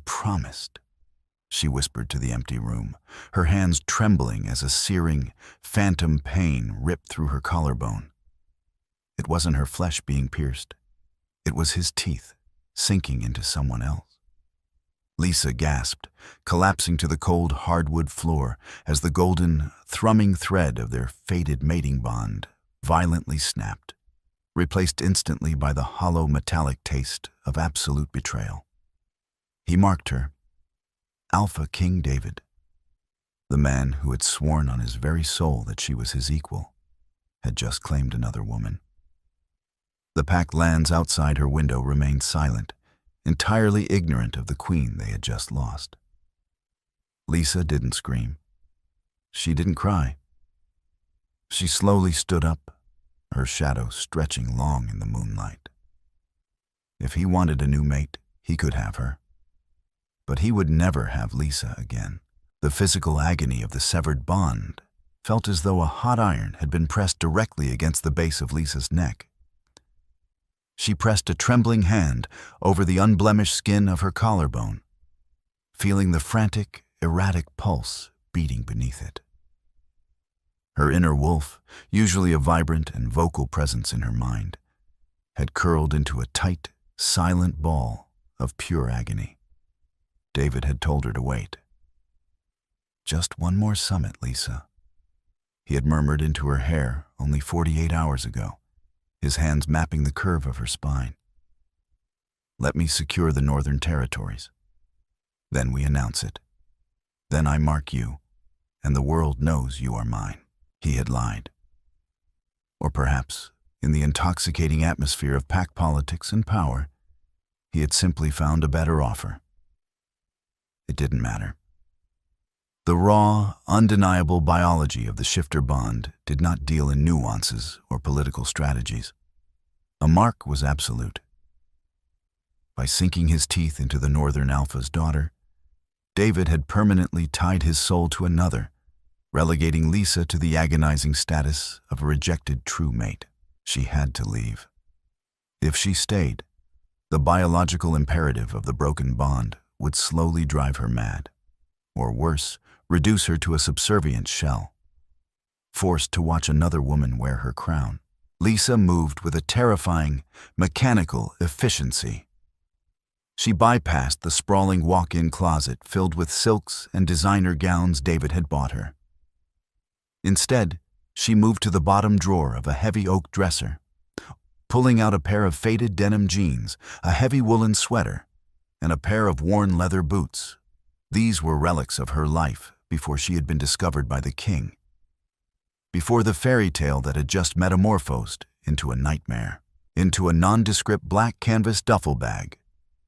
promised," she whispered to the empty room, her hands trembling as a searing, phantom pain ripped through her collarbone. It wasn't her flesh being pierced. It was his teeth sinking into someone else. Lisa gasped, collapsing to the cold hardwood floor as the golden, thrumming thread of their fated mating bond violently snapped, replaced instantly by the hollow metallic taste of absolute betrayal. He marked her, Alpha King David. The man who had sworn on his very soul that she was his equal had just claimed another woman. The packed lands outside her window remained silent, entirely ignorant of the queen they had just lost. Lisa didn't scream. She didn't cry. She slowly stood up, her shadow stretching long in the moonlight. If he wanted a new mate, he could have her. But he would never have Lisa again. The physical agony of the severed bond felt as though a hot iron had been pressed directly against the base of Lisa's neck. She pressed a trembling hand over the unblemished skin of her collarbone, feeling the frantic, erratic pulse beating beneath it. Her inner wolf, usually a vibrant and vocal presence in her mind, had curled into a tight, silent ball of pure agony. David had told her to wait. "Just one more summit, Lisa," he had murmured into her hair only 48 hours ago, his hands mapping the curve of her spine. "Let me secure the northern territories. Then we announce it. Then I mark you, and the world knows you are mine." He had lied. Or perhaps, in the intoxicating atmosphere of pack politics and power, he had simply found a better offer. It didn't matter. The raw, undeniable biology of the shifter bond did not deal in nuances or political strategies. A mark was absolute. By sinking his teeth into the Northern Alpha's daughter, David had permanently tied his soul to another, relegating Lisa to the agonizing status of a rejected true mate. She had to leave. If she stayed, the biological imperative of the broken bond would slowly drive her mad, or worse, reduce her to a subservient shell, forced to watch another woman wear her crown. Lisa moved with a terrifying, mechanical efficiency. She bypassed the sprawling walk-in closet filled with silks and designer gowns David had bought her. Instead, she moved to the bottom drawer of a heavy oak dresser, pulling out a pair of faded denim jeans, a heavy woolen sweater, and a pair of worn leather boots. These were relics of her life before she had been discovered by the king, before the fairy tale that had just metamorphosed into a nightmare. Into a nondescript black canvas duffel bag,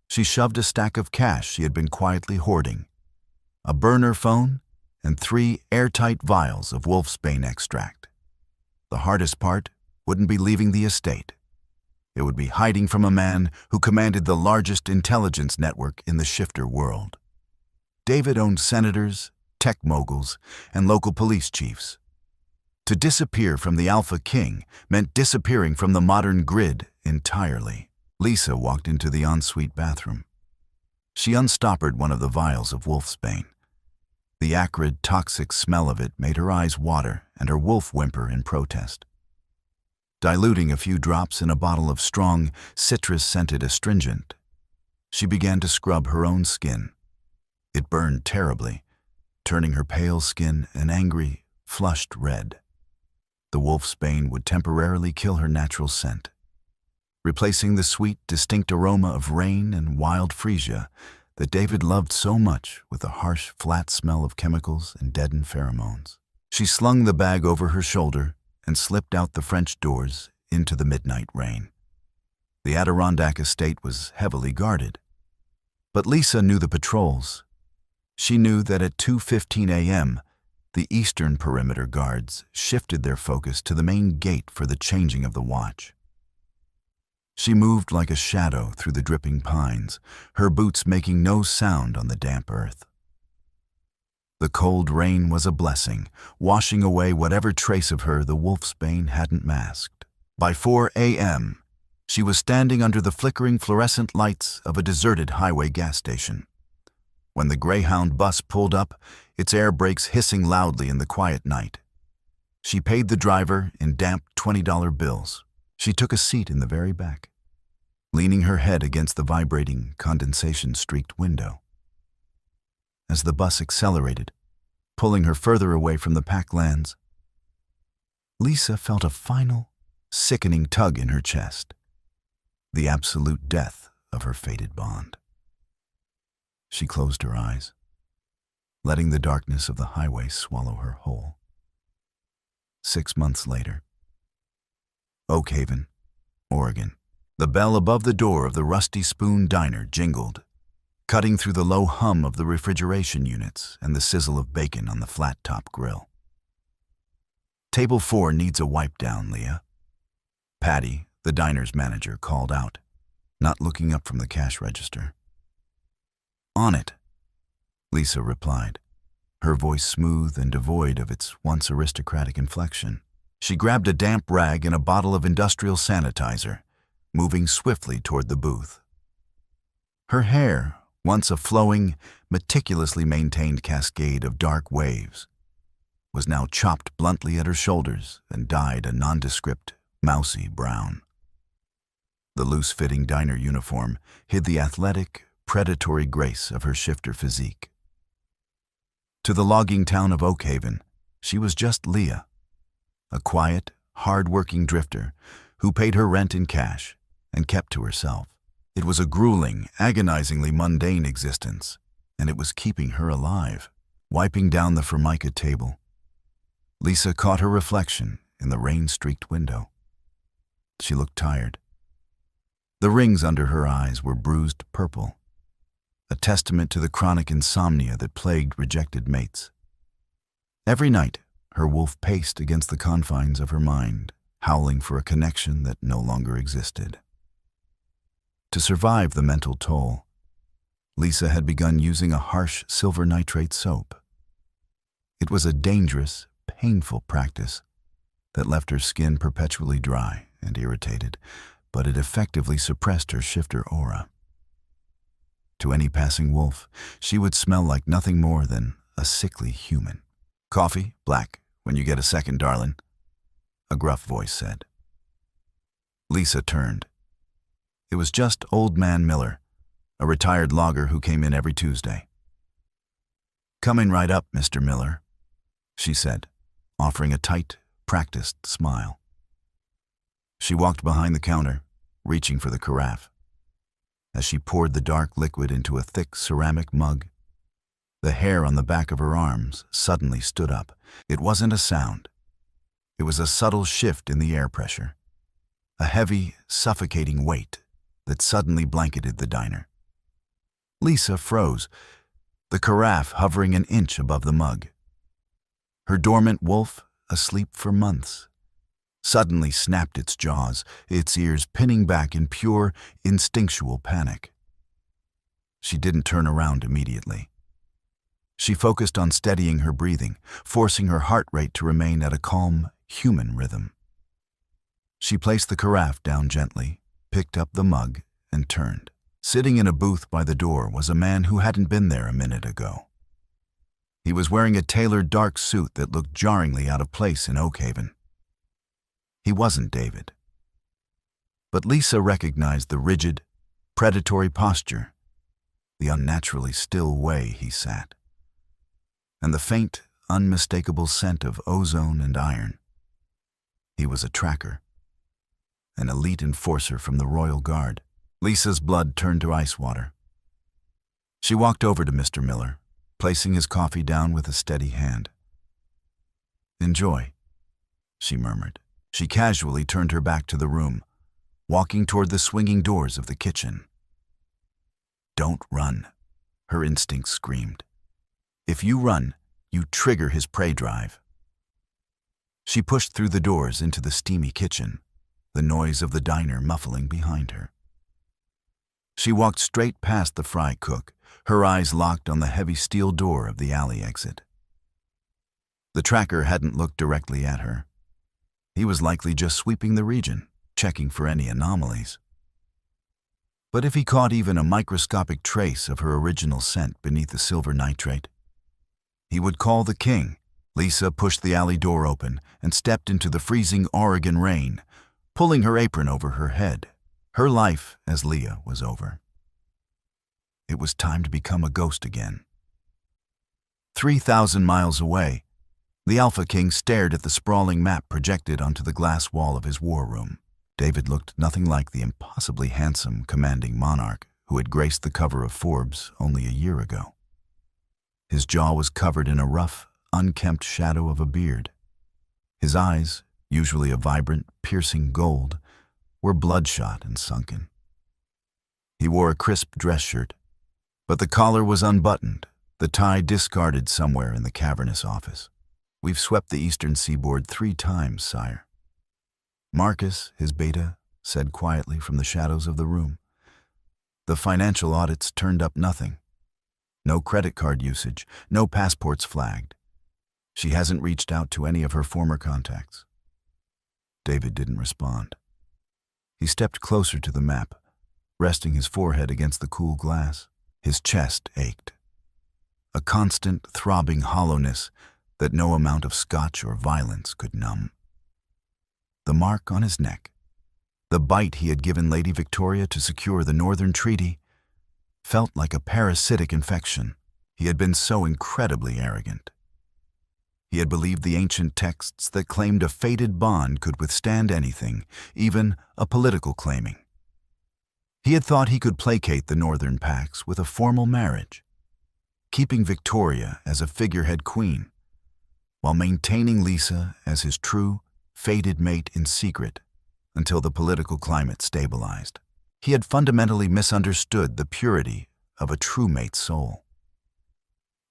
she shoved a stack of cash she had been quietly hoarding, a burner phone, and 3 airtight vials of wolfsbane extract. The hardest part wouldn't be leaving the estate. It would be hiding from a man who commanded the largest intelligence network in the shifter world. David owned senators, tech moguls, and local police chiefs. To disappear from the Alpha King meant disappearing from the modern grid entirely. Lisa walked into the ensuite bathroom. She unstoppered one of the vials of wolfsbane. The acrid, toxic smell of it made her eyes water and her wolf whimper in protest. Diluting a few drops in a bottle of strong, citrus-scented astringent, she began to scrub her own skin. It burned terribly, turning her pale skin an angry, flushed red. The wolfsbane would temporarily kill her natural scent, replacing the sweet, distinct aroma of rain and wild freesia that David loved so much with the harsh, flat smell of chemicals and deadened pheromones. She slung the bag over her shoulder and slipped out the French doors into the midnight rain. The Adirondack estate was heavily guarded, but Lisa knew the patrols. She knew that at 2:15 a.m., the eastern perimeter guards shifted their focus to the main gate for the changing of the watch. She moved like a shadow through the dripping pines, her boots making no sound on the damp earth. The cold rain was a blessing, washing away whatever trace of her the wolfsbane hadn't masked. By 4 a.m., she was standing under the flickering fluorescent lights of a deserted highway gas station. When the Greyhound bus pulled up, its air brakes hissing loudly in the quiet night. She paid the driver in damp $20 bills. She took a seat in the very back, leaning her head against the vibrating, condensation-streaked window. As the bus accelerated, pulling her further away from the packed lands, Lisa felt a final, sickening tug in her chest, the absolute death of her fated bond. She closed her eyes, letting the darkness of the highway swallow her whole. 6 months later, Oak Haven, Oregon. The bell above the door of the Rusty Spoon Diner jingled, cutting through the low hum of the refrigeration units and the sizzle of bacon on the flat-top grill. "Table 4 needs a wipe down, Leah." Patty, the diner's manager, called out, not looking up from the cash register. "On it," Lisa replied, her voice smooth and devoid of its once aristocratic inflection. She grabbed a damp rag and a bottle of industrial sanitizer, moving swiftly toward the booth. Her hair, once a flowing, meticulously maintained cascade of dark waves, was now chopped bluntly at her shoulders and dyed a nondescript, mousy brown. The loose-fitting diner uniform hid the athletic, predatory grace of her shifter physique. To the logging town of Oak Haven, she was just Leah, a quiet, hard-working drifter who paid her rent in cash and kept to herself. It was a grueling, agonizingly mundane existence, and it was keeping her alive. Wiping down the Formica table, Lisa caught her reflection in the rain-streaked window. She looked tired. The rings under her eyes were bruised purple, a testament to the chronic insomnia that plagued rejected mates. Every night, her wolf paced against the confines of her mind, howling for a connection that no longer existed. To survive the mental toll, Lisa had begun using a harsh silver nitrate soap. It was a dangerous, painful practice that left her skin perpetually dry and irritated, but it effectively suppressed her shifter aura. To any passing wolf, she would smell like nothing more than a sickly human. "Coffee, black, when you get a second, darlin'," a gruff voice said. Lisa turned. It was just Old Man Miller, a retired logger who came in every Tuesday. "Coming right up, Mr. Miller," she said, offering a tight, practiced smile. She walked behind the counter, reaching for the carafe. As she poured the dark liquid into a thick ceramic mug, the hair on the back of her arms suddenly stood up. It wasn't a sound. It was a subtle shift in the air pressure, a heavy, suffocating weight that suddenly blanketed the diner. Lisa froze, the carafe hovering an inch above the mug. Her dormant wolf, asleep for months, suddenly snapped its jaws, its ears pinning back in pure, instinctual panic. She didn't turn around immediately. She focused on steadying her breathing, forcing her heart rate to remain at a calm, human rhythm. She placed the carafe down gently, picked up the mug, and turned. Sitting in a booth by the door was a man who hadn't been there a minute ago. He was wearing a tailored dark suit that looked jarringly out of place in Oak Haven. He wasn't David. But Lisa recognized the rigid, predatory posture, the unnaturally still way he sat, and the faint, unmistakable scent of ozone and iron. He was a tracker, an elite enforcer from the Royal Guard. Lisa's blood turned to ice water. She walked over to Mr. Miller, placing his coffee down with a steady hand. "Enjoy," she murmured. She casually turned her back to the room, walking toward the swinging doors of the kitchen. "Don't run," her instinct screamed. "If you run, you trigger his prey drive." She pushed through the doors into the steamy kitchen, the noise of the diner muffling behind her. She walked straight past the fry cook, her eyes locked on the heavy steel door of the alley exit. The tracker hadn't looked directly at her. He was likely just sweeping the region, checking for any anomalies. But if he caught even a microscopic trace of her original scent beneath the silver nitrate, he would call the king. Lisa pushed the alley door open and stepped into the freezing Oregon rain, pulling her apron over her head. Her life as Leah was over. It was time to become a ghost again. 3,000 miles away, the Alpha King stared at the sprawling map projected onto the glass wall of his war room. David looked nothing like the impossibly handsome, commanding monarch who had graced the cover of Forbes only a year ago. His jaw was covered in a rough, unkempt shadow of a beard. His eyes, usually a vibrant, piercing gold, were bloodshot and sunken. He wore a crisp dress shirt, but the collar was unbuttoned, the tie discarded somewhere in the cavernous office. "We've swept the eastern seaboard 3 times, sire." Marcus, his beta, said quietly from the shadows of the room. "The financial audits turned up nothing. No credit card usage, no passports flagged. She hasn't reached out to any of her former contacts." David didn't respond. He stepped closer to the map, resting his forehead against the cool glass. His chest ached. A constant, throbbing hollowness that no amount of scotch or violence could numb. The mark on his neck, the bite he had given Lady Victoria to secure the Northern Treaty, felt like a parasitic infection. He had been so incredibly arrogant. He had believed the ancient texts that claimed a fated bond could withstand anything, even a political claiming. He had thought he could placate the Northern Pax with a formal marriage, keeping Victoria as a figurehead queen, while maintaining Lisa as his true, fated mate in secret until the political climate stabilized. He had fundamentally misunderstood the purity of a true mate's soul.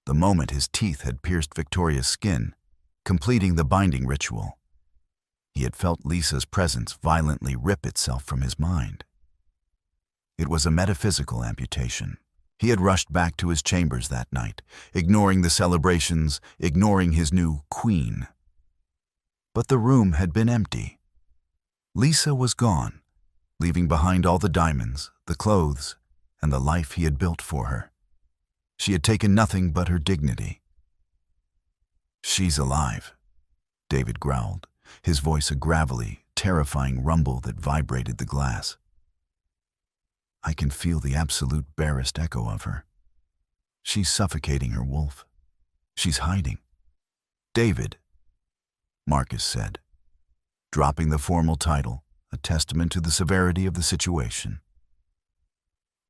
The moment his teeth had pierced Victoria's skin, completing the binding ritual, he had felt Lisa's presence violently rip itself from his mind. It was a metaphysical amputation. He had rushed back to his chambers that night, ignoring the celebrations, ignoring his new queen. But the room had been empty. Lisa was gone, leaving behind all the diamonds, the clothes, and the life he had built for her. She had taken nothing but her dignity. "She's alive," David growled, his voice a gravelly, terrifying rumble that vibrated the glass. "I can feel the absolute barest echo of her. She's suffocating her wolf. She's hiding." "David," Marcus said, dropping the formal title, a testament to the severity of the situation.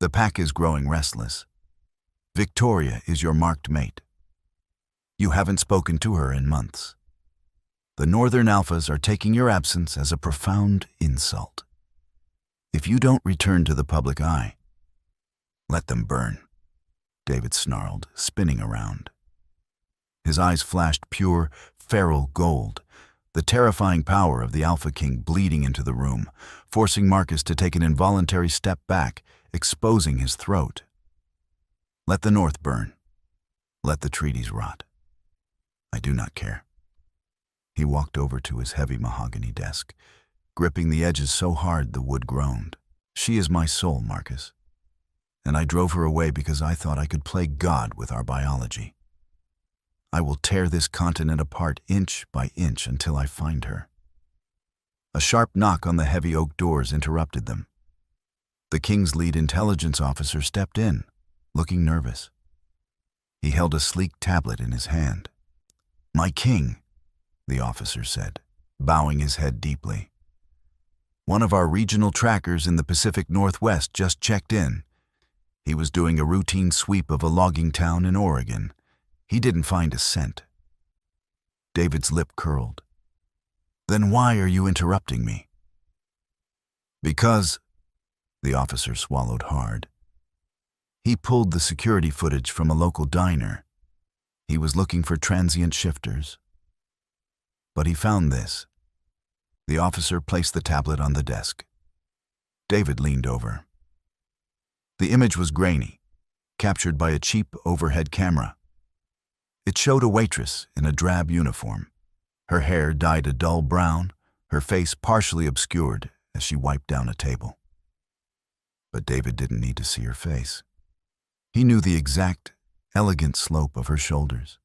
"The pack is growing restless. Victoria is your marked mate. You haven't spoken to her in months. The Northern Alphas are taking your absence as a profound insult. If you don't return to the public eye, let them burn," David snarled, spinning around. His eyes flashed pure, feral gold, the terrifying power of the Alpha King bleeding into the room, forcing Marcus to take an involuntary step back, exposing his throat. "Let the North burn. Let the treaties rot. I do not care." He walked over to his heavy mahogany desk, gripping the edges so hard the wood groaned. "She is my soul, Marcus, and I drove her away because I thought I could play God with our biology. I will tear this continent apart inch by inch until I find her." A sharp knock on the heavy oak doors interrupted them. The king's lead intelligence officer stepped in, looking nervous. He held a sleek tablet in his hand. "My king," the officer said, bowing his head deeply. "One of our regional trackers in the Pacific Northwest just checked in. He was doing a routine sweep of a logging town in Oregon. He didn't find a scent." David's lip curled. "Then why are you interrupting me?" "Because," the officer swallowed hard. He pulled the security footage from a local diner. He was looking for transient shifters. But he found this. The officer placed the tablet on the desk. David leaned over. The image was grainy, captured by a cheap overhead camera. It showed a waitress in a drab uniform, her hair dyed a dull brown, her face partially obscured as she wiped down a table. But David didn't need to see her face. He knew the exact, elegant slope of her shoulders.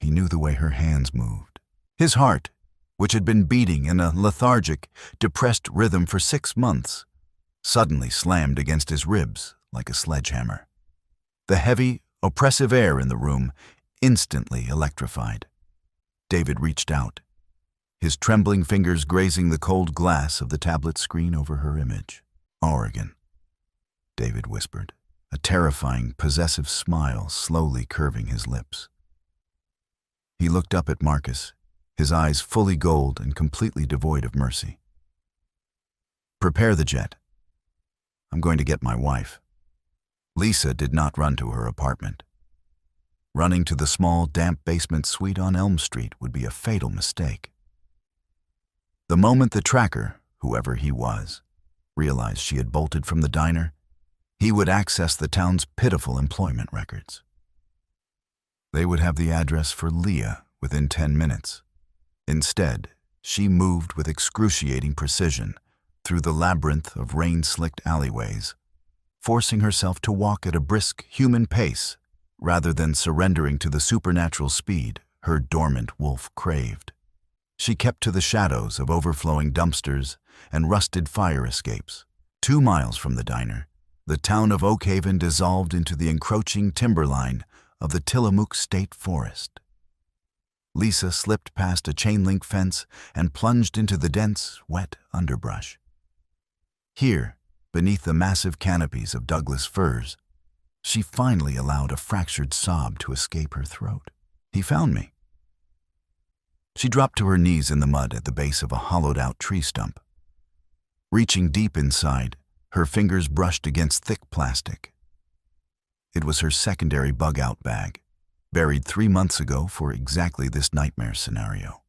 He knew the way her hands moved. His heart, which had been beating in a lethargic, depressed rhythm for 6 months, suddenly slammed against his ribs like a sledgehammer. The heavy, oppressive air in the room instantly electrified. David reached out, his trembling fingers grazing the cold glass of the tablet screen over her image. "Oregon," David whispered, a terrifying, possessive smile slowly curving his lips. He looked up at Marcus, his eyes fully gold and completely devoid of mercy. "Prepare the jet. I'm going to get my wife." Lisa did not run to her apartment. Running to the small, damp basement suite on Elm Street would be a fatal mistake. The moment the tracker, whoever he was, realized she had bolted from the diner, he would access the town's pitiful employment records. They would have the address for Leah within 10 minutes. Instead, she moved with excruciating precision through the labyrinth of rain-slicked alleyways, forcing herself to walk at a brisk human pace rather than surrendering to the supernatural speed her dormant wolf craved. She kept to the shadows of overflowing dumpsters and rusted fire escapes. 2 miles from the diner, the town of Oakhaven dissolved into the encroaching timberline of the Tillamook State Forest. Lisa slipped past a chain-link fence and plunged into the dense, wet underbrush. Here, beneath the massive canopies of Douglas firs, she finally allowed a fractured sob to escape her throat. "He found me." She dropped to her knees in the mud at the base of a hollowed-out tree stump. Reaching deep inside, her fingers brushed against thick plastic. It was her secondary bug-out bag, buried 3 months ago for exactly this nightmare scenario.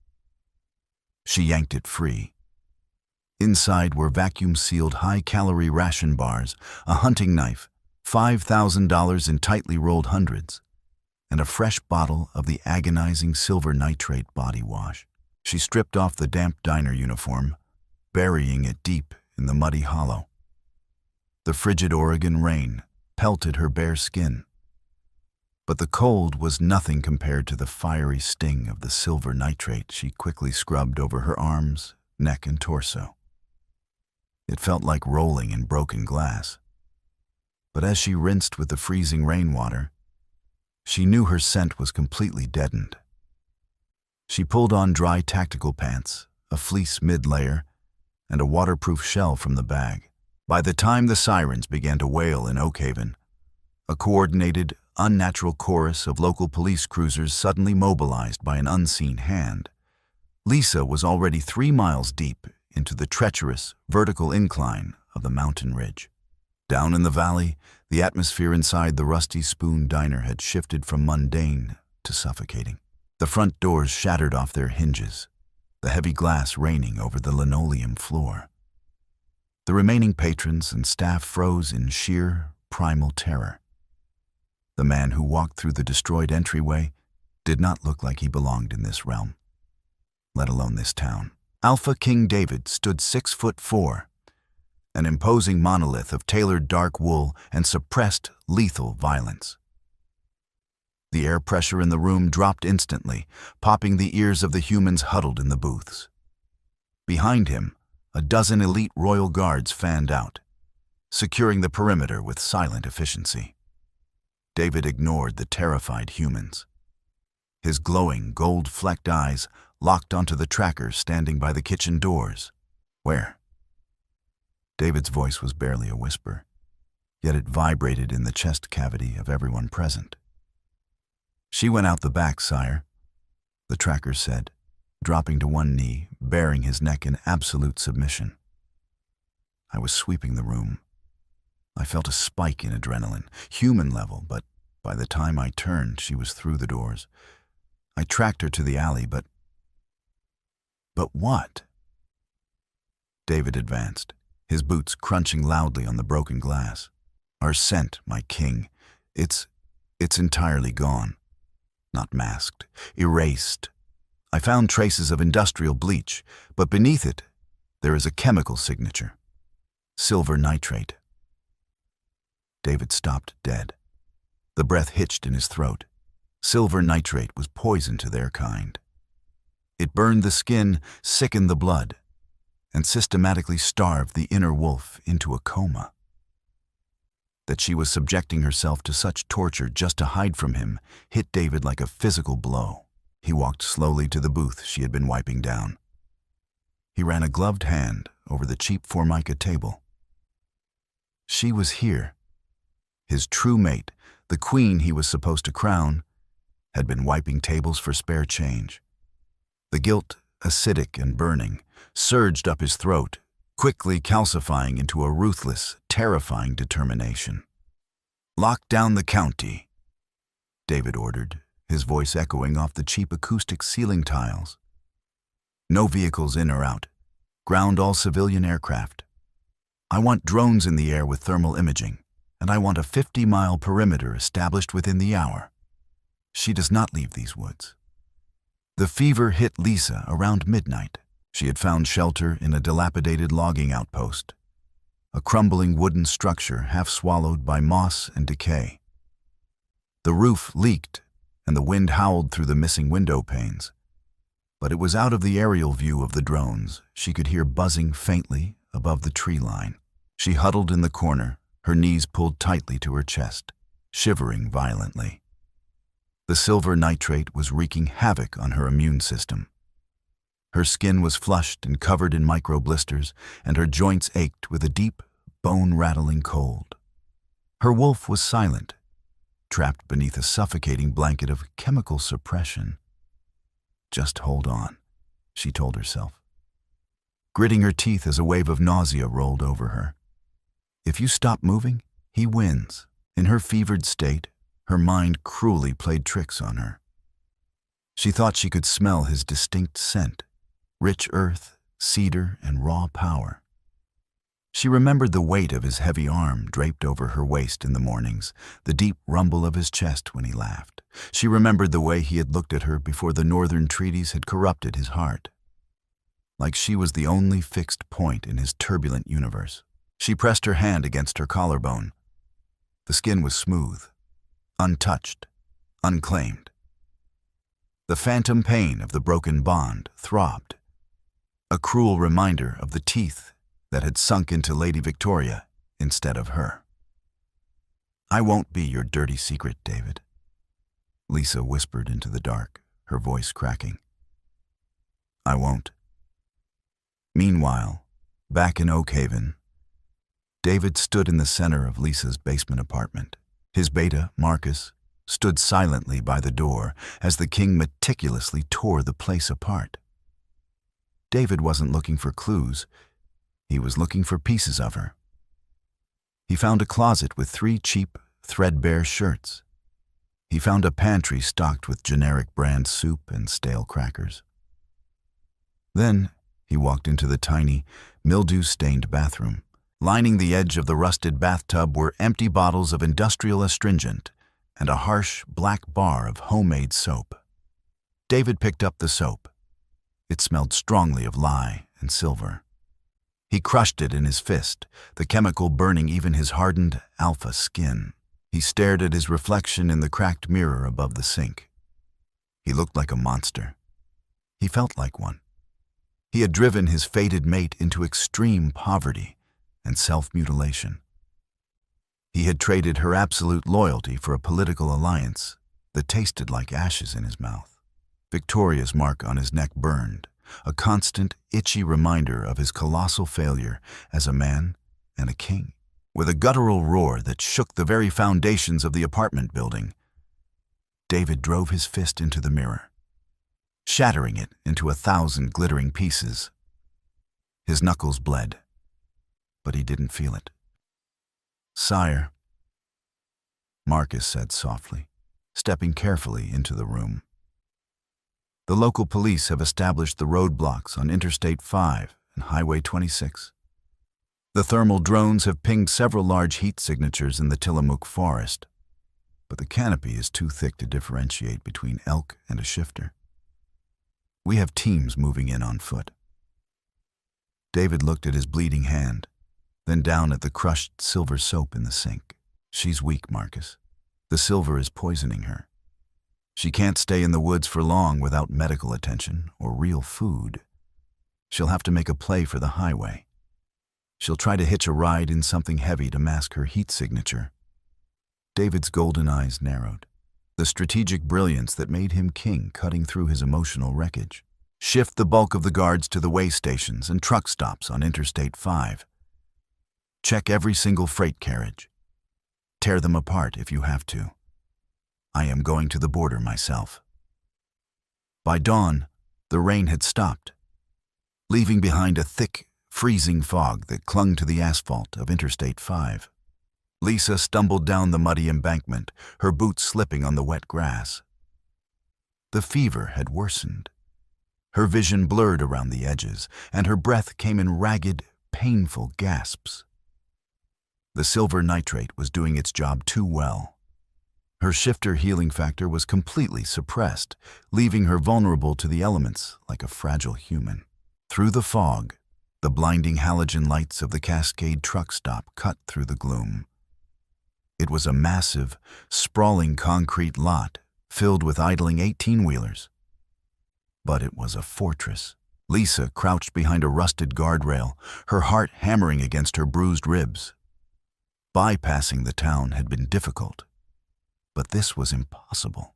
She yanked it free. Inside were vacuum-sealed high-calorie ration bars, a hunting knife, $5,000 in tightly rolled hundreds, and a fresh bottle of the agonizing silver nitrate body wash. She stripped off the damp diner uniform, burying it deep in the muddy hollow. The frigid Oregon rain pelted her bare skin, but the cold was nothing compared to the fiery sting of the silver nitrate she quickly scrubbed over her arms, neck, and torso. It felt like rolling in broken glass. But as she rinsed with the freezing rainwater, she knew her scent was completely deadened. She pulled on dry tactical pants, a fleece mid-layer, and a waterproof shell from the bag. By the time the sirens began to wail in Oakhaven, a coordinated, unnatural chorus of local police cruisers suddenly mobilized by an unseen hand, Lisa was already 3 miles deep into the treacherous, vertical incline of the mountain ridge. Down in the valley, the atmosphere inside the Rusty Spoon diner had shifted from mundane to suffocating. The front doors shattered off their hinges, the heavy glass raining over the linoleum floor. The remaining patrons and staff froze in sheer, primal terror. The man who walked through the destroyed entryway did not look like he belonged in this realm, let alone this town. Alpha King David stood 6'4", an imposing monolith of tailored dark wool and suppressed, lethal violence. The air pressure in the room dropped instantly, popping the ears of the humans huddled in the booths. Behind him, a dozen elite royal guards fanned out, securing the perimeter with silent efficiency. David ignored the terrified humans. His glowing, gold-flecked eyes locked onto the tracker standing by the kitchen doors. "Where?" David's voice was barely a whisper, yet it vibrated in the chest cavity of everyone present. "She went out the back, sire," the tracker said, dropping to one knee, baring his neck in absolute submission. I was sweeping the room. I felt a spike in adrenaline, human level, but by the time I turned, she was through the doors. I tracked her to the alley, but what? David advanced, his boots crunching loudly on the broken glass. "Our scent, my king, it's entirely gone. Not masked, erased. I found traces of industrial bleach, but beneath it, there is a chemical signature. Silver nitrate. David stopped dead. The breath hitched in his throat. Silver nitrate was poison to their kind. It burned the skin, sickened the blood, and systematically starved the inner wolf into a coma. That she was subjecting herself to such torture just to hide from him hit David like a physical blow. He walked slowly to the booth she had been wiping down. He ran a gloved hand over the cheap Formica table. She was here. His true mate, the queen he was supposed to crown, had been wiping tables for spare change. The guilt, acidic and burning, surged up his throat, quickly calcifying into a ruthless, terrifying determination. "Lock down the county," David ordered, his voice echoing off the cheap acoustic ceiling tiles. "No vehicles in or out. Ground all civilian aircraft. I want drones in the air with thermal imaging, and I want a 50-mile perimeter established within the hour. She does not leave these woods." The fever hit Lisa around midnight. She had found shelter in a dilapidated logging outpost, a crumbling wooden structure half swallowed by moss and decay. The roof leaked, and the wind howled through the missing window panes. But it was out of the aerial view of the drones she could hear buzzing faintly above the tree line. She huddled in the corner, her knees pulled tightly to her chest, shivering violently. The silver nitrate was wreaking havoc on her immune system. Her skin was flushed and covered in micro blisters, and her joints ached with a deep, bone-rattling cold. Her wolf was silent, trapped beneath a suffocating blanket of chemical suppression. "Just hold on," she told herself, gritting her teeth as a wave of nausea rolled over her. If you stop moving, he wins. In her fevered state, her mind cruelly played tricks on her. She thought she could smell his distinct scent, rich earth, cedar, and raw power. She remembered the weight of his heavy arm draped over her waist in the mornings, the deep rumble of his chest when he laughed. She remembered the way he had looked at her before the northern treaties had corrupted his heart, like she was the only fixed point in his turbulent universe. She pressed her hand against her collarbone. The skin was smooth, untouched, unclaimed. The phantom pain of the broken bond throbbed, a cruel reminder of the teeth that had sunk into Lady Victoria instead of her. "I won't be your dirty secret, David," Lisa whispered into the dark, her voice cracking. "I won't." Meanwhile, back in Oak Haven, David stood in the center of Lisa's basement apartment. His beta, Marcus, stood silently by the door as the king meticulously tore the place apart. David wasn't looking for clues. He was looking for pieces of her. He found a closet with 3 cheap, threadbare shirts. He found a pantry stocked with generic brand soup and stale crackers. Then he walked into the tiny, mildew-stained bathroom. Lining the edge of the rusted bathtub were empty bottles of industrial astringent and a harsh, black bar of homemade soap. David picked up the soap. It smelled strongly of lye and silver. He crushed it in his fist, the chemical burning even his hardened alpha skin. He stared at his reflection in the cracked mirror above the sink. He looked like a monster. He felt like one. He had driven his fated mate into extreme poverty and self-mutilation. He had traded her absolute loyalty for a political alliance that tasted like ashes in his mouth. Victoria's mark on his neck burned, a constant, itchy reminder of his colossal failure as a man and a king. With a guttural roar that shook the very foundations of the apartment building, David drove his fist into the mirror, shattering it into 1,000 glittering pieces. His knuckles bled, but he didn't feel it. "Sire," Marcus said softly, stepping carefully into the room. "The local police have established the roadblocks on Interstate 5 and Highway 26. The thermal drones have pinged several large heat signatures in the Tillamook forest, but the canopy is too thick to differentiate between elk and a shifter. We have teams moving in on foot." David looked at his bleeding hand, then down at the crushed silver soap in the sink. She's weak, Marcus. The silver is poisoning her. She can't stay in the woods for long without medical attention or real food. She'll have to make a play for the highway. She'll try to hitch a ride in something heavy to mask her heat signature. David's golden eyes narrowed. The strategic brilliance that made him king cutting through his emotional wreckage. Shift the bulk of the guards to the way stations and truck stops on Interstate 5. Check every single freight carriage. Tear them apart if you have to. I am going to the border myself. By dawn, the rain had stopped, leaving behind a thick, freezing fog that clung to the asphalt of Interstate 5. Lisa stumbled down the muddy embankment, her boots slipping on the wet grass. The fever had worsened. Her vision blurred around the edges, and her breath came in ragged, painful gasps. The silver nitrate was doing its job too well. Her shifter healing factor was completely suppressed, leaving her vulnerable to the elements like a fragile human. Through the fog, the blinding halogen lights of the Cascade truck stop cut through the gloom. It was a massive, sprawling concrete lot filled with idling 18-wheelers. But it was a fortress. Lisa crouched behind a rusted guardrail, her heart hammering against her bruised ribs. Bypassing the town had been difficult, but this was impossible.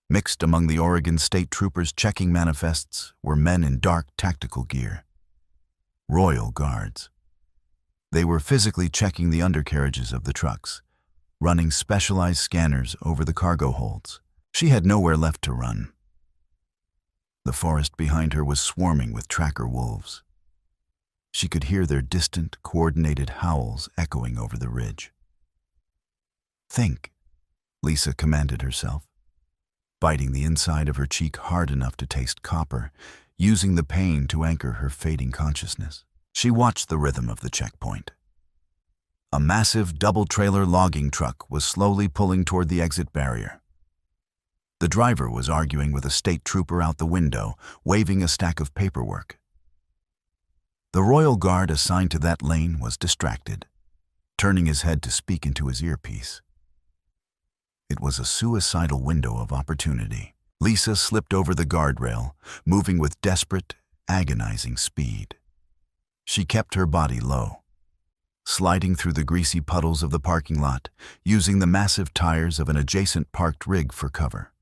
Mixed among the Oregon State Troopers checking manifests were men in dark tactical gear. Royal Guards. They were physically checking the undercarriages of the trucks, running specialized scanners over the cargo holds. She had nowhere left to run. The forest behind her was swarming with tracker wolves. She could hear their distant, coordinated howls echoing over the ridge. Think, Lisa commanded herself, biting the inside of her cheek hard enough to taste copper, using the pain to anchor her fading consciousness. She watched the rhythm of the checkpoint. A massive double-trailer logging truck was slowly pulling toward the exit barrier. The driver was arguing with a state trooper out the window, waving a stack of paperwork. The Royal Guard assigned to that lane was distracted, turning his head to speak into his earpiece. It was a suicidal window of opportunity. Lisa slipped over the guardrail, moving with desperate, agonizing speed. She kept her body low, sliding through the greasy puddles of the parking lot, using the massive tires of an adjacent parked rig for cover.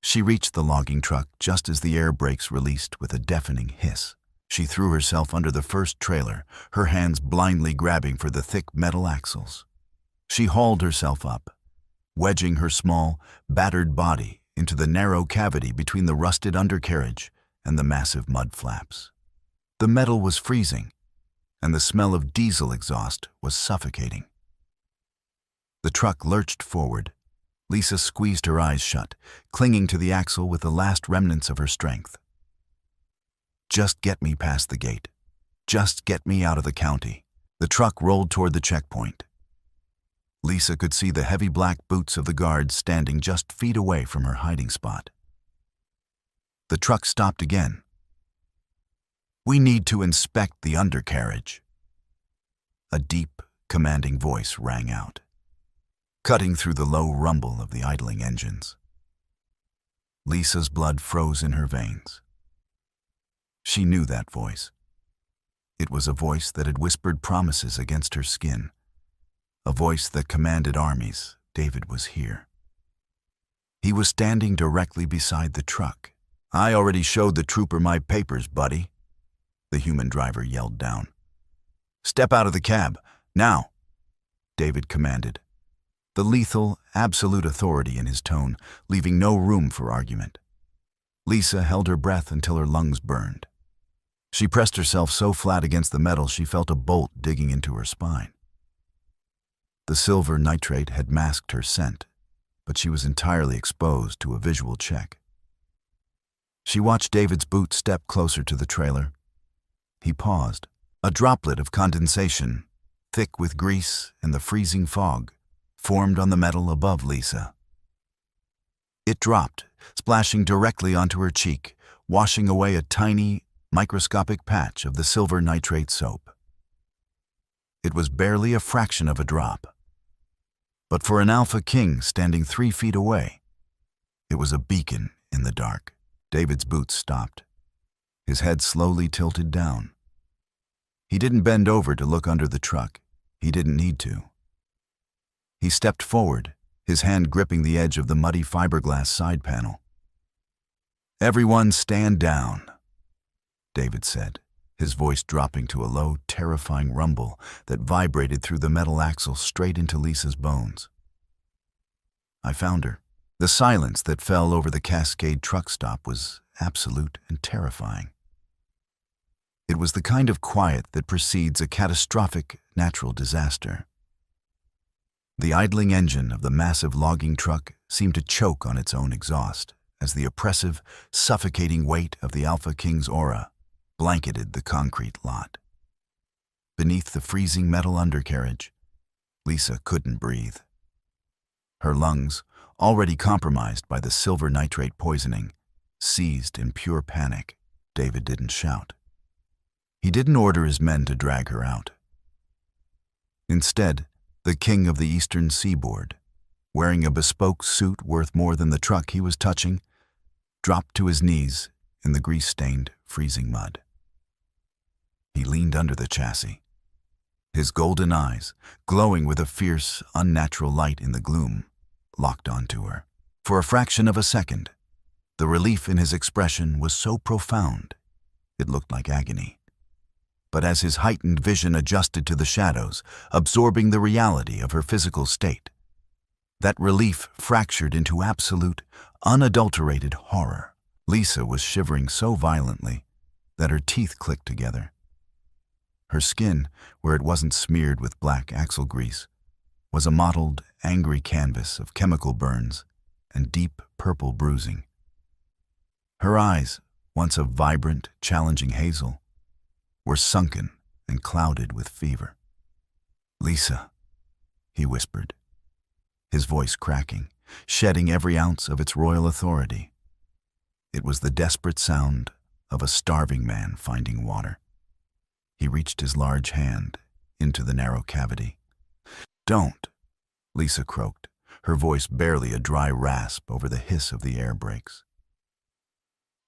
She reached the logging truck just as the air brakes released with a deafening hiss. She threw herself under the first trailer, her hands blindly grabbing for the thick metal axles. She hauled herself up, wedging her small, battered body into the narrow cavity between the rusted undercarriage and the massive mud flaps. The metal was freezing, and the smell of diesel exhaust was suffocating. The truck lurched forward. Lisa squeezed her eyes shut, clinging to the axle with the last remnants of her strength. Just get me past the gate. Just get me out of the county. The truck rolled toward the checkpoint. Lisa could see the heavy black boots of the guards standing just feet away from her hiding spot. The truck stopped again. "We need to inspect the undercarriage." A deep, commanding voice rang out, cutting through the low rumble of the idling engines. Lisa's blood froze in her veins. She knew that voice. It was a voice that had whispered promises against her skin, a voice that commanded armies. David was here. He was standing directly beside the truck. "I already showed the trooper my papers, buddy," the human driver yelled down. "Step out of the cab, now," David commanded, the lethal, absolute authority in his tone, leaving no room for argument. Lisa held her breath until her lungs burned. She pressed herself so flat against the metal she felt a bolt digging into her spine. The silver nitrate had masked her scent, but she was entirely exposed to a visual check. She watched David's boot step closer to the trailer. He paused. A droplet of condensation, thick with grease and the freezing fog, formed on the metal above Lisa. It dropped, splashing directly onto her cheek, washing away a tiny, microscopic patch of the silver nitrate soap. It was barely a fraction of a drop, But for an alpha king standing 3 feet away, it was a beacon in the dark. David's boots stopped. His head slowly tilted down. He didn't bend over to look under the truck. He didn't need to. He stepped forward, his hand gripping the edge of the muddy fiberglass side panel. "Everyone stand down," David said, his voice dropping to a low, terrifying rumble that vibrated through the metal axle straight into Lisa's bones. I found her. The silence that fell over the Cascade truck stop was absolute and terrifying. It was the kind of quiet that precedes a catastrophic natural disaster. The idling engine of the massive logging truck seemed to choke on its own exhaust as the oppressive, suffocating weight of the Alpha King's aura blanketed the concrete lot. Beneath the freezing metal undercarriage, Lisa couldn't breathe. Her lungs, already compromised by the silver nitrate poisoning, seized in pure panic. David didn't shout. He didn't order his men to drag her out. Instead, the king of the eastern seaboard, wearing a bespoke suit worth more than the truck he was touching, dropped to his knees in the grease-stained, freezing mud. He leaned under the chassis, his golden eyes, glowing with a fierce, unnatural light in the gloom, locked onto her. For a fraction of a second, the relief in his expression was so profound, it looked like agony. But as his heightened vision adjusted to the shadows, absorbing the reality of her physical state, that relief fractured into absolute, unadulterated horror. Lisa was shivering so violently that her teeth clicked together. Her skin, where it wasn't smeared with black axle grease, was a mottled, angry canvas of chemical burns and deep purple bruising. Her eyes, once of vibrant, challenging hazel, were sunken and clouded with fever. "Lisa," he whispered, his voice cracking, shedding every ounce of its royal authority. It was the desperate sound of a starving man finding water. He reached his large hand into the narrow cavity. "Don't," Lisa croaked, her voice barely a dry rasp over the hiss of the air brakes.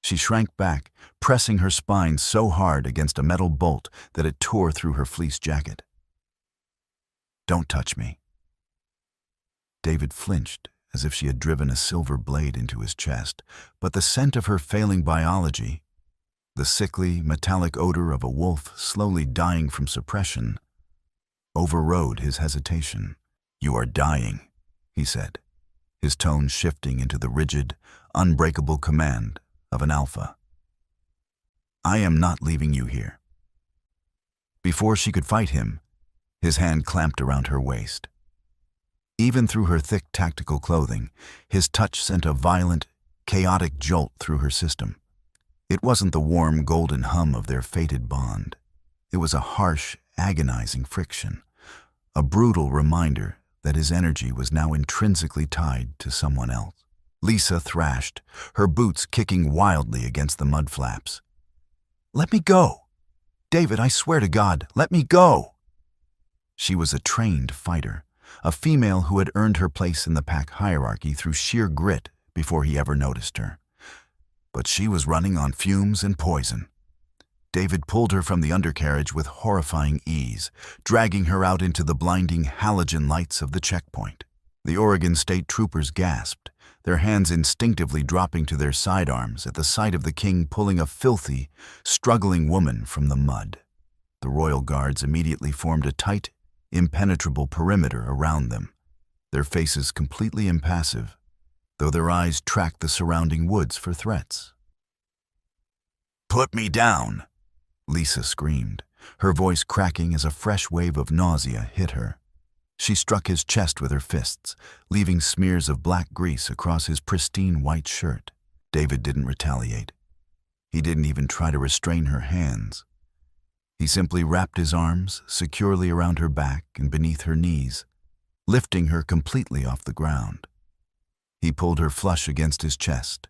She shrank back, pressing her spine so hard against a metal bolt that it tore through her fleece jacket. "Don't touch me." David flinched as if she had driven a silver blade into his chest, but the scent of her failing biology, the sickly, metallic odor of a wolf slowly dying from suppression, overrode his hesitation. "You are dying," he said, his tone shifting into the rigid, unbreakable command of an alpha. "I am not leaving you here." Before she could fight him, his hand clamped around her waist. Even through her thick tactical clothing, his touch sent a violent, chaotic jolt through her system. It wasn't the warm, golden hum of their fated bond. It was a harsh, agonizing friction, a brutal reminder that his energy was now intrinsically tied to someone else. Lisa thrashed, her boots kicking wildly against the mud flaps. "Let me go! David, I swear to God, let me go!" She was a trained fighter, a female who had earned her place in the pack hierarchy through sheer grit before he ever noticed her. But she was running on fumes and poison. David pulled her from the undercarriage with horrifying ease, dragging her out into the blinding halogen lights of the checkpoint. The Oregon State Troopers gasped, their hands instinctively dropping to their sidearms at the sight of the king pulling a filthy, struggling woman from the mud. The Royal Guards immediately formed a tight, impenetrable perimeter around them, their faces completely impassive, though their eyes tracked the surrounding woods for threats. "Put me down!" Lisa screamed, her voice cracking as a fresh wave of nausea hit her. She struck his chest with her fists, leaving smears of black grease across his pristine white shirt. David didn't retaliate. He didn't even try to restrain her hands. He simply wrapped his arms securely around her back and beneath her knees, lifting her completely off the ground. He pulled her flush against his chest,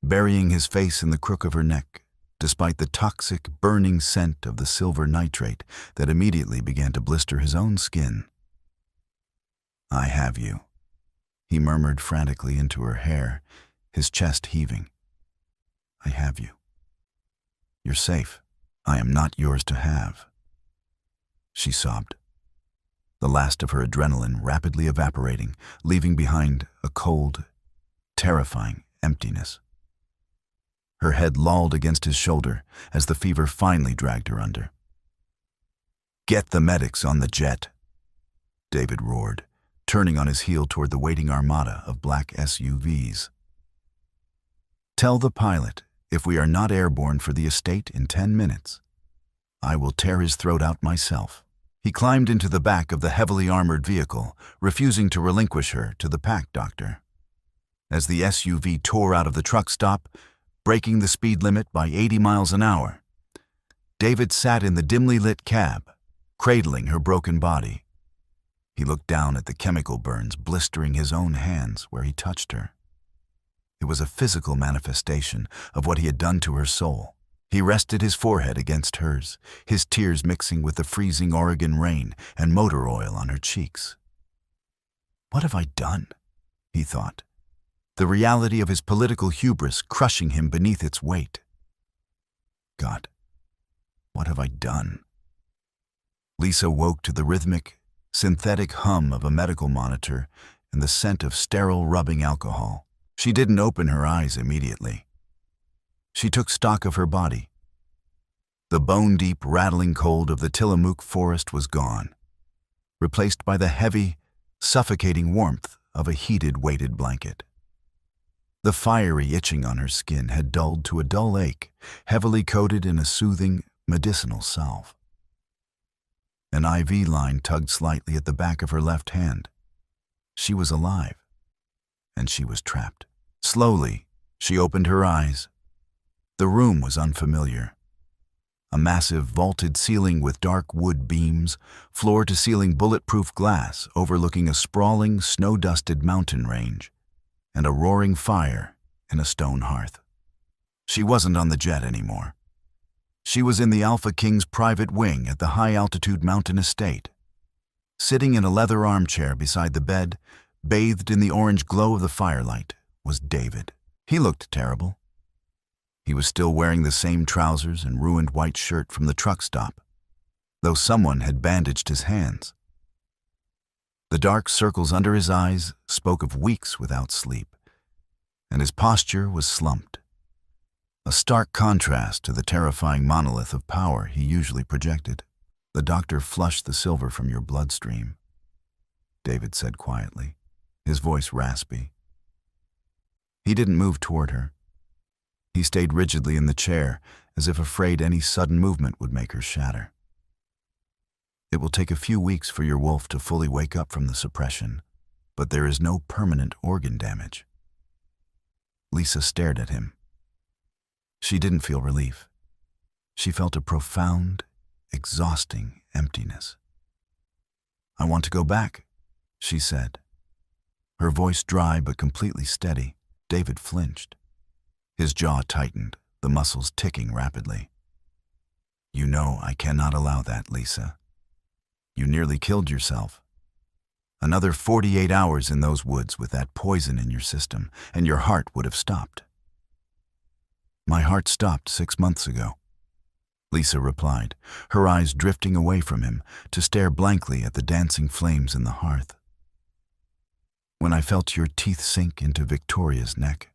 burying his face in the crook of her neck, despite the toxic, burning scent of the silver nitrate that immediately began to blister his own skin. I have you, he murmured frantically into her hair, his chest heaving. I have you. You're safe. I am not yours to have. She sobbed, the last of her adrenaline rapidly evaporating, leaving behind a cold, terrifying emptiness. Her head lolled against his shoulder as the fever finally dragged her under. Get the medics on the jet, David roared, turning on his heel toward the waiting armada of black SUVs. Tell the pilot if we are not airborne for the estate in 10 minutes, I will tear his throat out myself. He climbed into the back of the heavily armored vehicle, refusing to relinquish her to the pack doctor. As the SUV tore out of the truck stop, breaking the speed limit by 80 miles an hour, David sat in the dimly lit cab, cradling her broken body. He looked down at the chemical burns blistering his own hands where he touched her. It was a physical manifestation of what he had done to her soul. He rested his forehead against hers, his tears mixing with the freezing Oregon rain and motor oil on her cheeks. What have I done? He thought, the reality of his political hubris crushing him beneath its weight. God, what have I done? Lisa woke to the rhythmic, synthetic hum of a medical monitor and the scent of sterile rubbing alcohol. She didn't open her eyes immediately. She took stock of her body. The bone-deep, rattling cold of the Tillamook forest was gone, replaced by the heavy, suffocating warmth of a heated, weighted blanket. The fiery itching on her skin had dulled to a dull ache, heavily coated in a soothing, medicinal salve. An IV line tugged slightly at the back of her left hand. She was alive, and she was trapped. Slowly, she opened her eyes. The room was unfamiliar. A massive vaulted ceiling with dark wood beams, floor-to-ceiling bulletproof glass overlooking a sprawling, snow-dusted mountain range, and a roaring fire in a stone hearth. She wasn't on the jet anymore. She was in the Alpha King's private wing at the high-altitude mountain estate. Sitting in a leather armchair beside the bed, bathed in the orange glow of the firelight, was David. He looked terrible. He was still wearing the same trousers and ruined white shirt from the truck stop, though someone had bandaged his hands. The dark circles under his eyes spoke of weeks without sleep, and his posture was slumped, a stark contrast to the terrifying monolith of power he usually projected. The doctor flushed the silver from your bloodstream, David said quietly, his voice raspy. He didn't move toward her. He stayed rigidly in the chair, as if afraid any sudden movement would make her shatter. It will take a few weeks for your wolf to fully wake up from the suppression, but there is no permanent organ damage. Lisa stared at him. She didn't feel relief. She felt a profound, exhausting emptiness. I want to go back, she said. Her voice dry but completely steady. David flinched. His jaw tightened, the muscles ticking rapidly. You know I cannot allow that, Lisa. You nearly killed yourself. Another 48 hours in those woods with that poison in your system, and your heart would have stopped. My heart stopped 6 months ago, Lisa replied, her eyes drifting away from him to stare blankly at the dancing flames in the hearth. When I felt your teeth sink into Victoria's neck.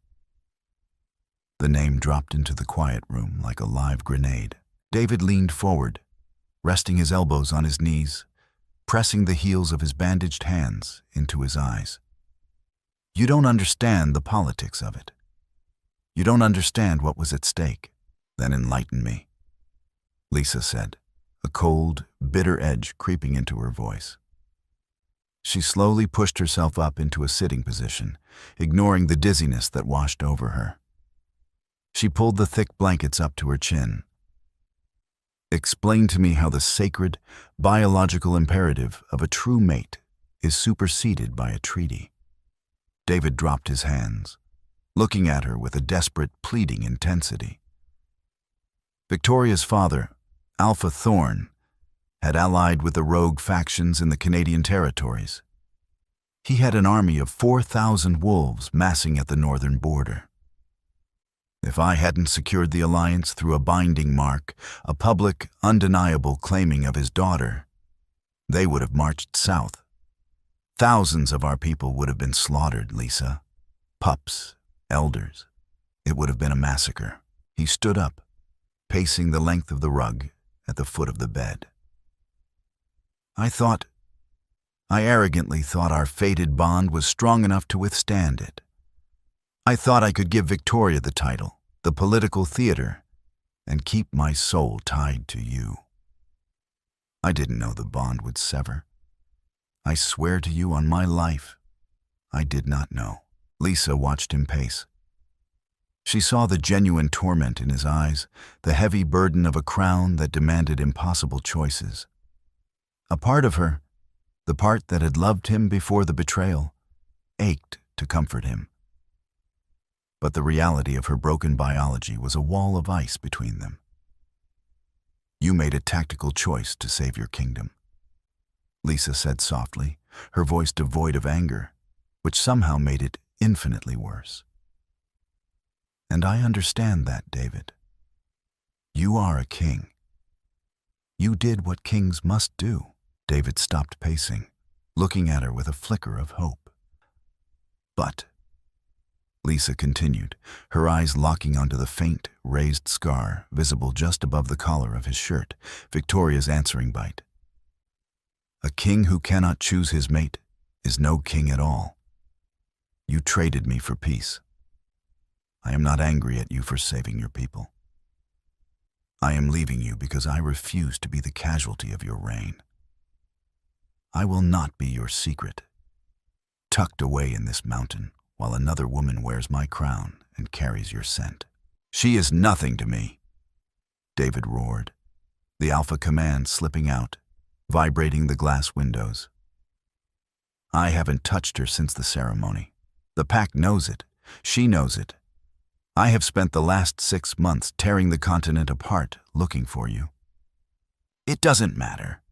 The name dropped into the quiet room like a live grenade. David leaned forward, resting his elbows on his knees, pressing the heels of his bandaged hands into his eyes. You don't understand the politics of it. You don't understand what was at stake. Then enlighten me, Lisa said, a cold, bitter edge creeping into her voice. She slowly pushed herself up into a sitting position, ignoring the dizziness that washed over her. She pulled the thick blankets up to her chin. Explain to me how the sacred, biological imperative of a true mate is superseded by a treaty. David dropped his hands, looking at her with a desperate, pleading intensity. Victoria's father, Alpha Thorne, had allied with the rogue factions in the Canadian territories. He had an army of 4,000 wolves massing at the northern border. If I hadn't secured the alliance through a binding mark, a public, undeniable claiming of his daughter, they would have marched south. Thousands of our people would have been slaughtered, Lisa. Pups, elders. It would have been a massacre. He stood up, pacing the length of the rug at the foot of the bed. I arrogantly thought our fated bond was strong enough to withstand it. I thought I could give Victoria the title, the political theater, and keep my soul tied to you. I didn't know the bond would sever. I swear to you on my life, I did not know. Lisa watched him pace. She saw the genuine torment in his eyes, the heavy burden of a crown that demanded impossible choices. A part of her, the part that had loved him before the betrayal, ached to comfort him. But the reality of her broken biology was a wall of ice between them. You made a tactical choice to save your kingdom, Lisa said softly, her voice devoid of anger, which somehow made it infinitely worse. And I understand that, David. You are a king. You did what kings must do. David stopped pacing, looking at her with a flicker of hope. But, Lisa continued, her eyes locking onto the faint, raised scar visible just above the collar of his shirt, Victoria's answering bite. A king who cannot choose his mate is no king at all. You traded me for peace. I am not angry at you for saving your people. I am leaving you because I refuse to be the casualty of your reign. I will not be your secret, tucked away in this mountain while another woman wears my crown and carries your scent. She is nothing to me, David roared, the Alpha command slipping out, vibrating the glass windows. I haven't touched her since the ceremony. The pack knows it. She knows it. I have spent the last 6 months tearing the continent apart looking for you. It doesn't matter,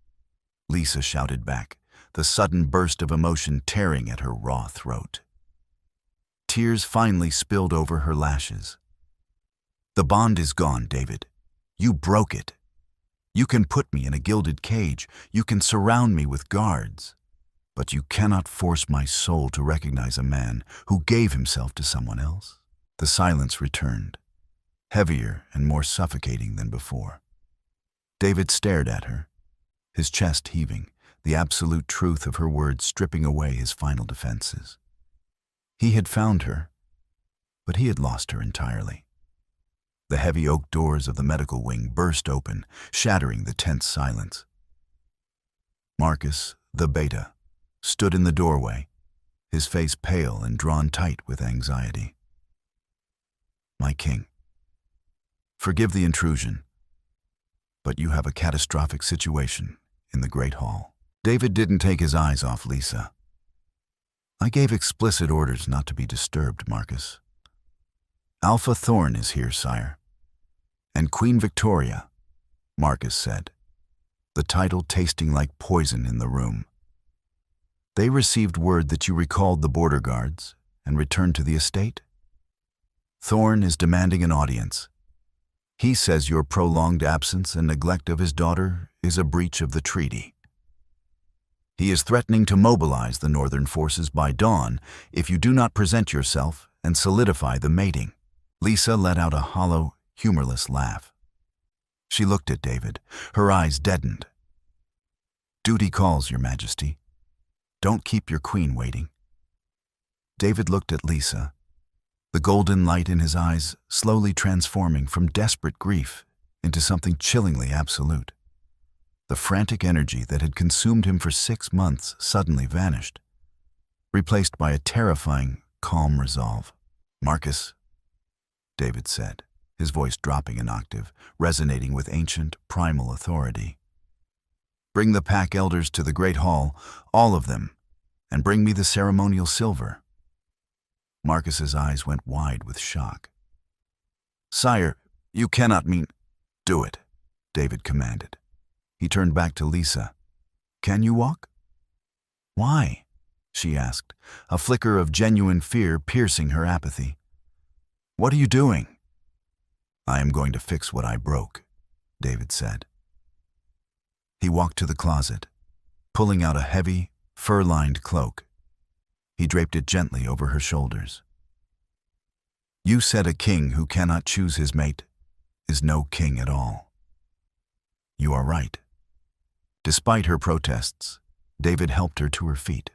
Lisa shouted back, the sudden burst of emotion tearing at her raw throat. Tears finally spilled over her lashes. The bond is gone, David. You broke it. You can put me in a gilded cage. You can surround me with guards. But you cannot force my soul to recognize a man who gave himself to someone else. The silence returned, heavier and more suffocating than before. David stared at her, his chest heaving, the absolute truth of her words stripping away his final defenses. He had found her, but he had lost her entirely. The heavy oak doors of the medical wing burst open, shattering the tense silence. Marcus, the beta, stood in the doorway, his face pale and drawn tight with anxiety. My king, forgive the intrusion, but you have a catastrophic situation in the Great Hall. David didn't take his eyes off Lisa. I gave explicit orders not to be disturbed, Marcus. Alpha Thorn is here, sire. And Queen Victoria, Marcus said, the title tasting like poison in the room. They received word that you recalled the border guards and returned to the estate. Thorn is demanding an audience. He says your prolonged absence and neglect of his daughter is a breach of the treaty. He is threatening to mobilize the northern forces by dawn if you do not present yourself and solidify the mating. Lisa let out a hollow, humorless laugh. She looked at David, her eyes deadened. Duty calls, Your Majesty. Don't keep your queen waiting. David looked at Lisa, the golden light in his eyes slowly transforming from desperate grief into something chillingly absolute. The frantic energy that had consumed him for 6 months suddenly vanished, replaced by a terrifying, calm resolve. Marcus, David said, his voice dropping an octave, resonating with ancient, primal authority. Bring the pack elders to the Great Hall, all of them, and bring me the ceremonial silver. Marcus's eyes went wide with shock. Sire, you cannot mean— Do it, David commanded. He turned back to Lisa. Can you walk? Why? she asked, a flicker of genuine fear piercing her apathy. "What are you doing?" "I am going to fix what I broke," David said. He walked to the closet, pulling out a heavy, fur-lined cloak. He draped it gently over her shoulders. "You said a king who cannot choose his mate is no king at all." "You are right." Despite her protests, David helped her to her feet.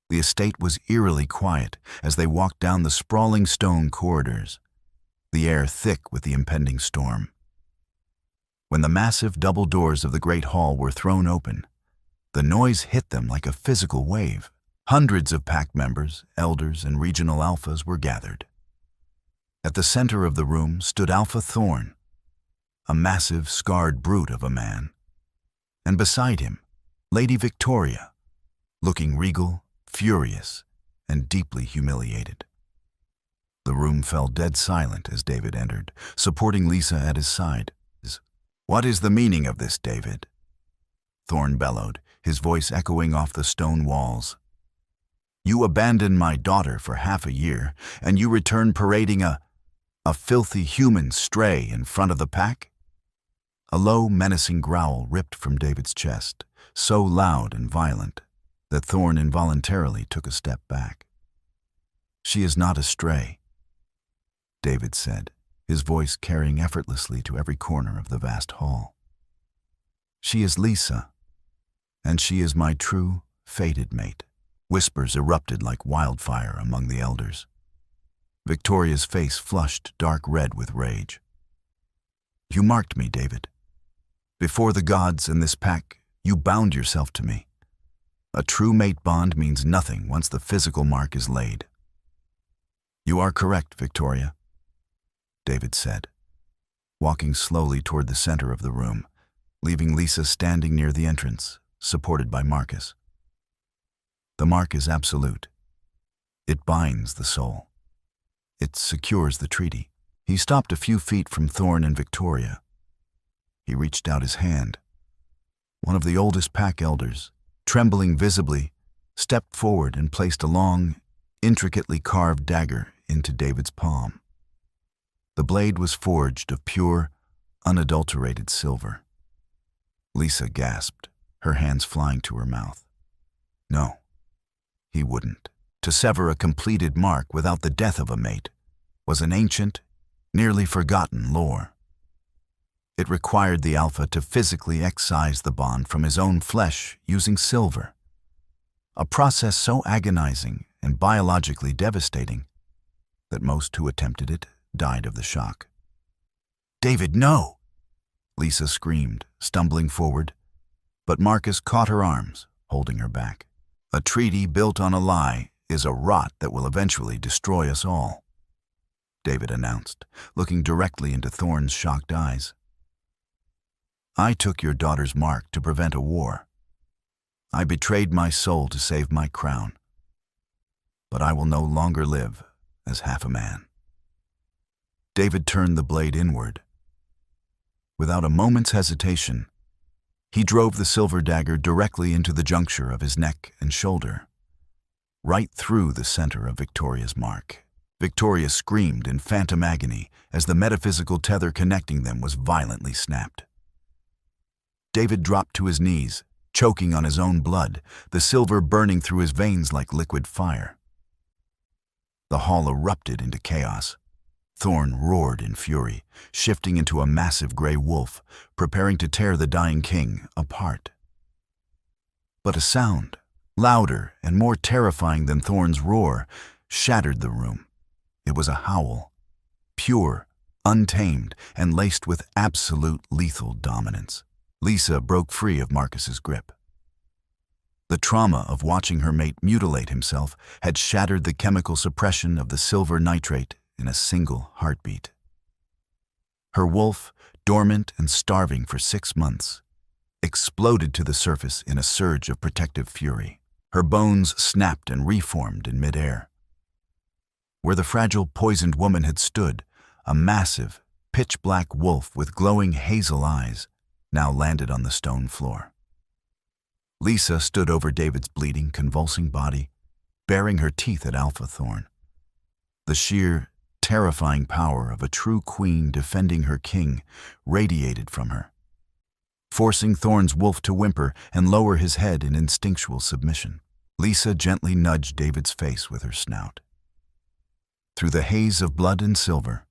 The estate was eerily quiet as they walked down the sprawling stone corridors, the air thick with the impending storm. When the massive double doors of the great hall were thrown open, the noise hit them like a physical wave. Hundreds of pack members, elders, and regional alphas were gathered. At the center of the room stood Alpha Thorn, a massive, scarred brute of a man, and beside him, Lady Victoria, looking regal, furious, and deeply humiliated. The room fell dead silent as David entered, supporting Lisa at his side. "What is the meaning of this, David?" Thorn bellowed, his voice echoing off the stone walls. "You abandoned my daughter for half a year, and you return parading a filthy human stray in front of the pack?" A low, menacing growl ripped from David's chest, so loud and violent that Thorn involuntarily took a step back. "She is not a stray," David said, his voice carrying effortlessly to every corner of the vast hall. "She is Lisa, and she is my true, fated mate." Whispers erupted like wildfire among the elders. Victoria's face flushed dark red with rage. "You marked me, David. Before the gods and this pack, you bound yourself to me. A true mate bond means nothing once the physical mark is laid." "You are correct, Victoria," David said, walking slowly toward the center of the room, leaving Lisa standing near the entrance, supported by Marcus. "The mark is absolute. It binds the soul. It secures the treaty." He stopped a few feet from Thorn and Victoria. He reached out his hand. One of the oldest pack elders, trembling visibly, stepped forward and placed a long, intricately carved dagger into David's palm. The blade was forged of pure, unadulterated silver. Lisa gasped, her hands flying to her mouth. No, he wouldn't. To sever a completed mark without the death of a mate was an ancient, nearly forgotten lore. It required the Alpha to physically excise the bond from his own flesh using silver, a process so agonizing and biologically devastating that most who attempted it died of the shock. "David, no!" Lisa screamed, stumbling forward, but Marcus caught her arms, holding her back. "A treaty built on a lie is a rot that will eventually destroy us all," David announced, looking directly into Thorn's shocked eyes. "I took your daughter's mark to prevent a war. I betrayed my soul to save my crown. But I will no longer live as half a man." David turned the blade inward. Without a moment's hesitation, he drove the silver dagger directly into the juncture of his neck and shoulder, right through the center of Victoria's mark. Victoria screamed in phantom agony as the metaphysical tether connecting them was violently snapped. David dropped to his knees, choking on his own blood, the silver burning through his veins like liquid fire. The hall erupted into chaos. Thorn roared in fury, shifting into a massive gray wolf, preparing to tear the dying king apart. But a sound, louder and more terrifying than Thorn's roar, shattered the room. It was a howl, pure, untamed, and laced with absolute lethal dominance. Lisa broke free of Marcus's grip. The trauma of watching her mate mutilate himself had shattered the chemical suppression of the silver nitrate in a single heartbeat. Her wolf, dormant and starving for 6 months, exploded to the surface in a surge of protective fury. Her bones snapped and reformed in midair. Where the fragile, poisoned woman had stood, a massive, pitch-black wolf with glowing hazel eyes now landed on the stone floor. Lisa stood over David's bleeding, convulsing body, baring her teeth at Alpha Thorn. The sheer, terrifying power of a true queen defending her king radiated from her, forcing Thorn's wolf to whimper and lower his head in instinctual submission. Lisa gently nudged David's face with her snout. Through the haze of blood and silver,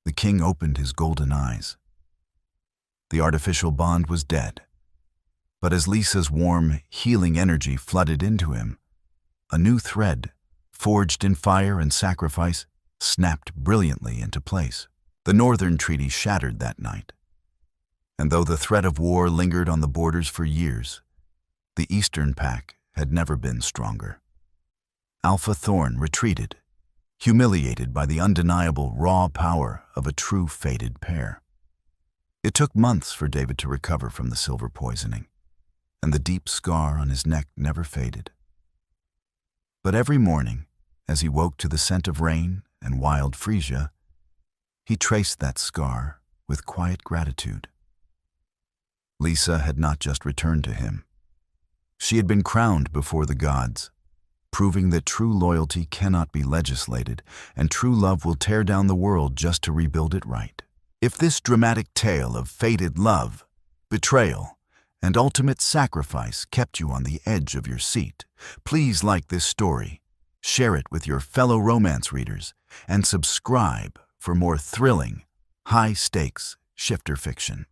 the king opened his golden eyes. The artificial bond was dead, but as Lisa's warm, healing energy flooded into him, a new thread, forged in fire and sacrifice, snapped brilliantly into place. The Northern Treaty shattered that night, and though the threat of war lingered on the borders for years, the Eastern Pact had never been stronger. Alpha Thorn retreated, humiliated by the undeniable raw power of a true fated pair. It took months for David to recover from the silver poisoning, and the deep scar on his neck never faded. But every morning, as he woke to the scent of rain and wild freesia, he traced that scar with quiet gratitude. Lisa had not just returned to him. She had been crowned before the gods, proving that true loyalty cannot be legislated, and true love will tear down the world just to rebuild it right. If this dramatic tale of fated love, betrayal, and ultimate sacrifice kept you on the edge of your seat, please like this story, share it with your fellow romance readers, and subscribe for more thrilling, high-stakes shifter fiction.